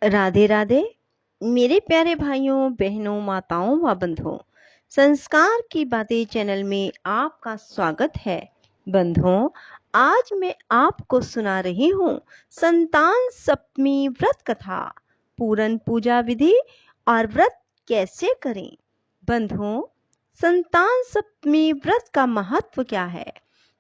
राधे राधे मेरे प्यारे भाइयों बहनों माताओं व बंधुओं। संस्कार की बातें चैनल में आपका स्वागत है। बंधुओं, आज मैं आपको सुना रही हूँ संतान सप्तमी व्रत कथा, पूरन पूजा विधि और व्रत कैसे करें। बंधुओं, संतान सप्तमी व्रत का महत्व क्या है?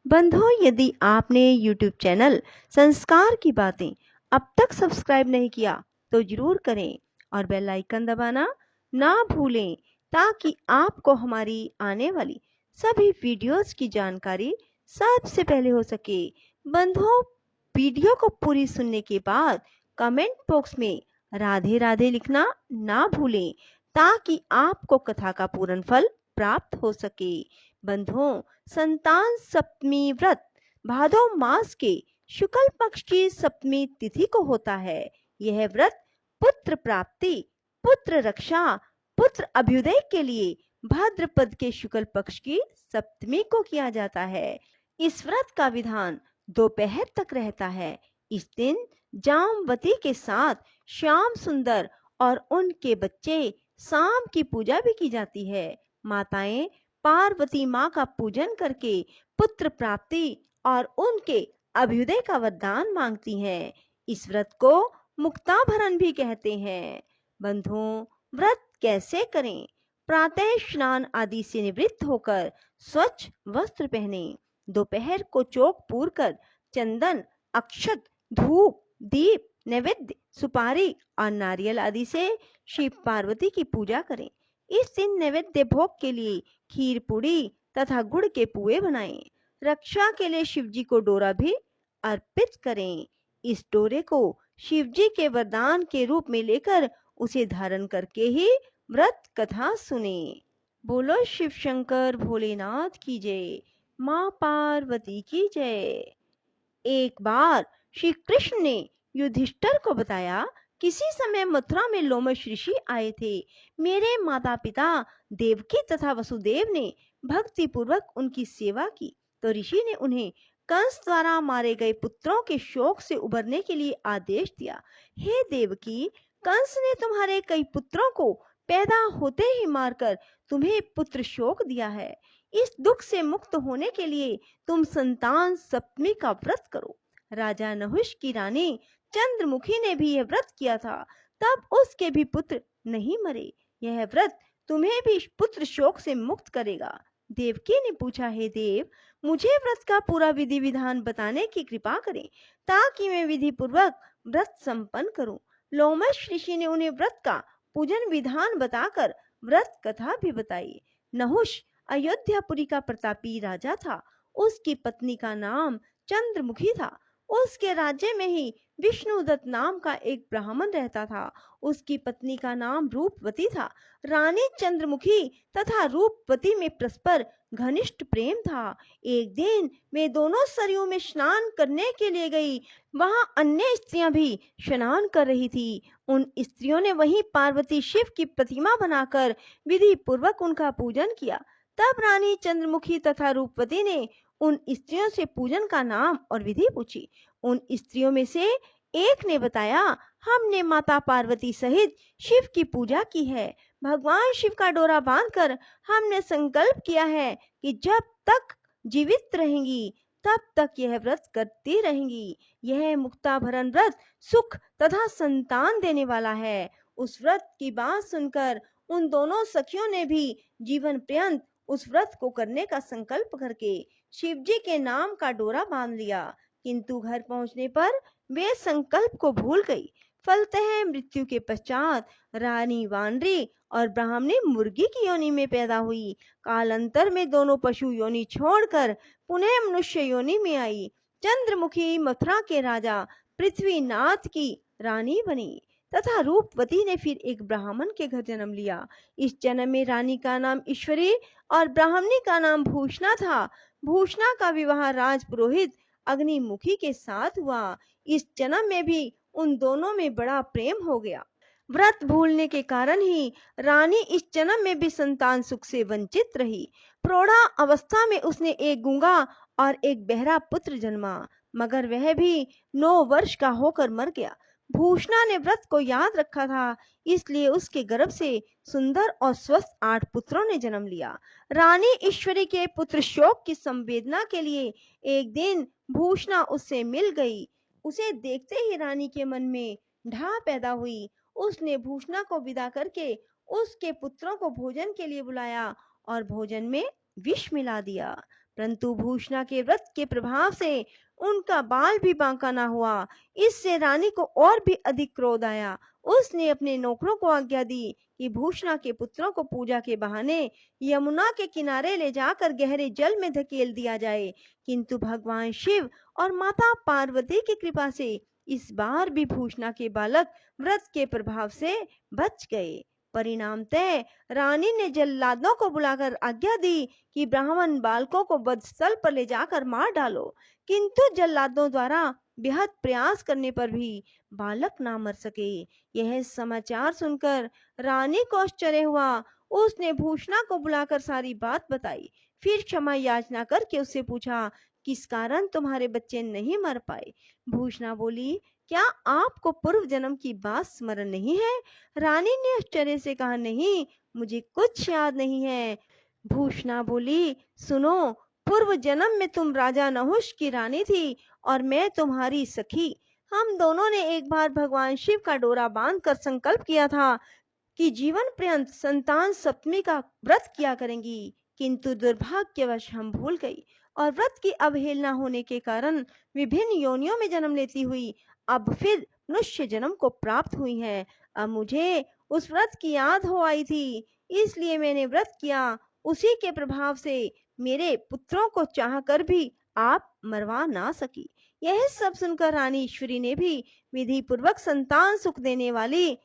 बंधुओं, यदि आपने YouTube चैनल संस्कार की बातें अब तक सब्सक्राइब नहीं किया तो जरूर करें और बेल आइकन दबाना ना भूलें, ताकि आपको हमारी आने वाली सभी वीडियोस की जानकारी सबसे पहले हो सके। बंधुओं, वीडियो को पूरी सुनने के बाद कमेंट बॉक्स में राधे राधे लिखना ना भूलें, ताकि आपको कथा का पूर्ण फल प्राप्त हो सके। बंधुओं, संतान सप्तमी व्रत भादो मास के शुक्ल पक्ष की सप्तमी तिथि को होता है। यह व्रत पुत्र प्राप्ति, पुत्र रक्षा, पुत्र अभ्युदय के लिए भाद्रपद के शुक्ल पक्ष की सप्तमी को किया जाता है। इस व्रत का विधान दोपहर तक रहता है। इस दिन जामवती के साथ श्याम सुंदर और उनके बच्चे शाम की पूजा भी की जाती है। माताएं पार्वती माँ का पूजन करके पुत्र प्राप्ति और उनके अभ्युदय का वरदान मांगती हैं। इस व्रत को मुक्ताभरण भी कहते हैं। बंधुओं, व्रत कैसे करें? प्रातः स्नान आदि से निवृत्त होकर स्वच्छ वस्त्र पहने। दोपहर को चौक पूर कर चंदन, अक्षत, धूप, दीप, नैवेद्य, सुपारी और नारियल आदि से शिव पार्वती की पूजा करें। इस दिन नैवेद्य भोग के लिए खीर पूड़ी तथा गुड़ के पुए बनाएं। रक्षा के लिए शिव जी को डोरा भी अर्पित करें। इस डोरे को शिव जी के वरदान के रूप में लेकर उसे धारण करके ही व्रत कथा सुने। बोलो शिव शंकर भोलेनाथ की जय, माँ पार्वती की जय। एक बार श्री कृष्ण ने युधिष्ठिर को बताया, किसी समय मथुरा में लोमश ऋषि आए थे। मेरे माता पिता देवकी तथा वसुदेव ने भक्ति पूर्वक उनकी सेवा की, तो ऋषि ने उन्हें कंस द्वारा मारे गए पुत्रों के शोक से उबरने के लिए आदेश दिया। हे देवकी, कंस ने तुम्हारे कई पुत्रों को पैदा होते ही मारकर तुम्हें पुत्र शोक दिया है। इस दुख से मुक्त होने के लिए तुम संतान सप्तमी का व्रत करो। राजा नहुष की रानी चंद्रमुखी ने भी यह व्रत किया था, तब उसके भी पुत्र नहीं मरे। यह व्रत तुम्हें भी पुत्र शोक से मुक्त करेगा। देवकी ने पूछा, हे देव, मुझे व्रत का पूरा विधि विधान बताने की कृपा करें, ताकि मैं विधि पूर्वक व्रत संपन्न करूं। लोमश ऋषि ने उन्हें व्रत का पूजन विधान बताकर व्रत कथा भी बताई। नहुष अयोध्यापुरी का प्रतापी राजा था। उसकी पत्नी का नाम चंद्रमुखी था। उसके राज्य में ही विष्णुदत्त नाम का एक ब्राह्मण रहता था। उसकी पत्नी का नाम रूपवती था। रानी चंद्रमुखी तथा रूपवती में परस्पर घनिष्ठ प्रेम था। एक दिन वे दोनों सरयू में स्नान करने के लिए गई। वहां अन्य स्त्रियां भी स्नान कर रही थी। उन स्त्रियों ने वहीं पार्वती शिव की प्रतिमा बनाकर विधि पूर्वक उनका पूजन किया। तब रानी चंद्रमुखी तथा रूपवती ने उन स्त्रियों से पूजन का नाम और विधि पूछी। उन स्त्रियों में से एक ने बताया, हमने माता पार्वती सहित शिव की पूजा की है। भगवान शिव का डोरा बांधकर हमने संकल्प किया है कि जब तक जीवित रहेंगी तब तक यह व्रत करती रहेंगी। यह मुक्ताभरण व्रत सुख तथा संतान देने वाला है। उस व्रत की बात सुनकर उन दोनों सखियों ने भी जीवन पर्यंत उस व्रत को करने का संकल्प करके शिव जी के नाम का डोरा बांध लिया। किंतु घर पहुंचने पर वे संकल्प को भूल गई। फलतः मृत्यु के पश्चात रानी वानरी और ब्राह्मणी मुर्गी की योनि में पैदा हुई। कालांतर में दोनों पशु योनि छोड़कर पुनः मनुष्य योनि में आई। चंद्रमुखी मथुरा के राजा पृथ्वीनाथ की रानी बनी तथा रूपवती ने फिर एक ब्राह्मण के घर जन्म लिया। इस जन्म में रानी का नाम ईश्वरी और ब्राह्मणी का नाम भूषणा था। भूषणा का विवाह राजपुरोहित अग्निमुखी के साथ हुआ। इस जन्म में भी उन दोनों में बड़ा प्रेम हो गया। व्रत भूलने के कारण ही रानी इस जन्म में भी संतान सुख से वंचित रही। प्रौढ़ा अवस्था में उसने एक गूंगा और एक बहरा पुत्र जन्मा, मगर वह भी 9 वर्ष का होकर मर गया। भूषणा ने व्रत को याद रखा था, इसलिए उसके गर्भ से सुंदर और स्वस्थ 8 पुत्रों ने जन्म लिया। रानी ईश्वरी के पुत्र शोक की संवेदना के लिए एक दिन भूषणा उससे मिल गई। उसे देखते ही रानी के मन में ढाह पैदा हुई। उसने भूषणा को विदा करके उसके पुत्रों को भोजन के लिए बुलाया और भोजन में विष मिला दिया। परंतु भूषणा के व्रत के प्रभाव से उनका बाल भी बांका ना हुआ। इससे रानी को और भी अधिक क्रोध आया। उसने अपने नौकरों को आज्ञा दी कि भूषणा के पुत्रों को पूजा के बहाने यमुना के किनारे ले जाकर गहरे जल में धकेल दिया जाए। किंतु भगवान शिव और माता पार्वती की कृपा से इस बार भी भूषणा के बालक व्रत के प्रभाव से बच गए। परिणामतः रानी ने जल्लादों को बुलाकर आज्ञा दी कि ब्राह्मण बालकों को वधस्थल पर ले जाकर मार डालो। किंतु जल्लादों द्वारा बेहद प्रयास करने पर भी बालक ना मर सके। यह समाचार सुनकर रानी को आश्चर्य हुआ। उसने भूषणा को बुलाकर सारी बात बताई। फिर क्षमा याचना करके उससे पूछा, किस कारण तुम्हारे बच्चे नहीं मर पाए? भूषणा बोली, क्या आपको पूर्व जन्म की बात स्मरण नहीं है? रानी ने आश्चर्य से कहा, नहीं, मुझे कुछ याद नहीं है। भूषणा बोली, सुनो, पूर्व जन्म में तुम राजा नहुष की रानी थी और मैं तुम्हारी सखी। हम दोनों ने एक बार भगवान शिव का डोरा बांधकर संकल्प किया था कि जीवन पर्यंत संतान सप्तमी का व्रत किया करेंगी। किंतु दुर्भाग्यवश हम भूल गई और व्रत की अवहेलना होने के कारण विभिन्न योनियों में जन्म लेती हुई अब फिर मनुष्य जन्म को प्राप्त हुई है। अब मुझे उस व्रत की याद हो आई थी, इसलिए मैंने व्रत किया। उसी के प्रभाव से मेरे पुत्रों को चाहकर भी आप मरवा ना सकी। यह सब सुनकर रानी ईश्वरी ने भी विधि पूर्वक संतान सुख देने वाली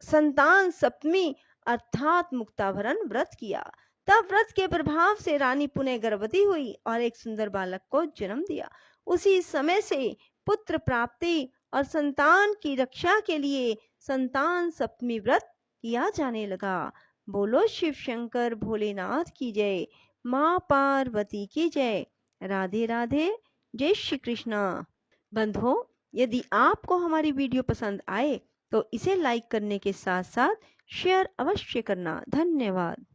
संतान सप्तमी अर्थात मुक्ताभरण व्रत किया। तब व्रत के प्रभाव से रानी पुनः गर्भवती हुई और एक सुंदर बालक को जन्म दिया। उसी समय से पुत्र प्राप्ति और संतान की रक्षा के लिए संतान सप्तमी व्रत किया जाने लगा। बोलो शिव शंकर भोलेनाथ की जय, माँ पार्वती की जय। राधे राधे, जय श्री कृष्णा। बंधुओं, यदि आपको हमारी वीडियो पसंद आए तो इसे लाइक करने के साथ साथ शेयर अवश्य करना। धन्यवाद।